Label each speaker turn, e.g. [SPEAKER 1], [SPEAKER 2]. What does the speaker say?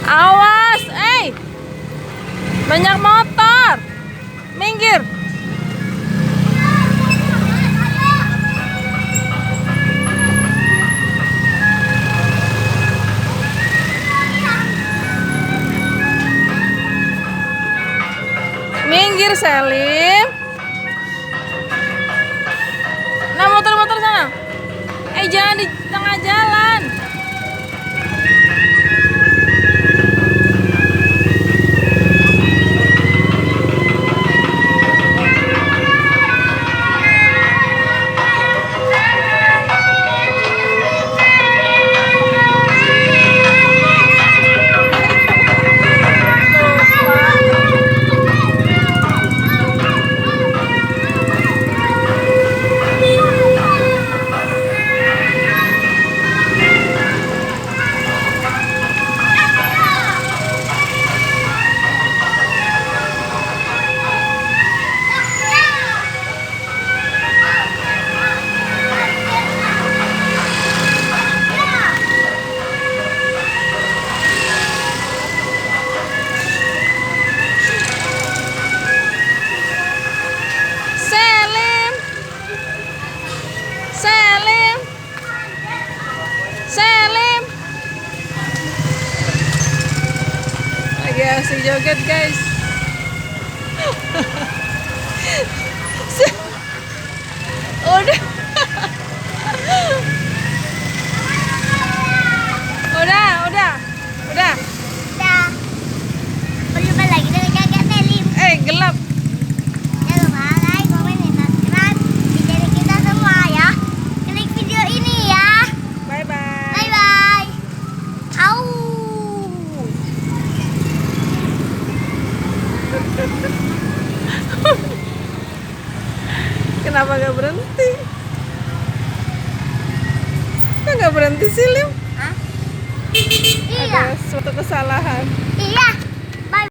[SPEAKER 1] Awas, banyak motor. Minggir. Minggir, Selim. Nah, motor-motor sana. Jangan di tengah jalan. Selim lagi asik joget, guys. Udah udah
[SPEAKER 2] Berjumpa lagi dengan Kakak Selim.
[SPEAKER 1] gelap.
[SPEAKER 2] Jangan lupa like, komen, dan subscribe di channel kita semua ya. Klik video ini ya.
[SPEAKER 1] Bye bye.
[SPEAKER 2] Bye bye. Au.
[SPEAKER 1] Kenapa gak berhenti? Kok gak berhenti sih, Lim?
[SPEAKER 2] Hah? Iya.
[SPEAKER 1] Ada suatu kesalahan.
[SPEAKER 2] Iya.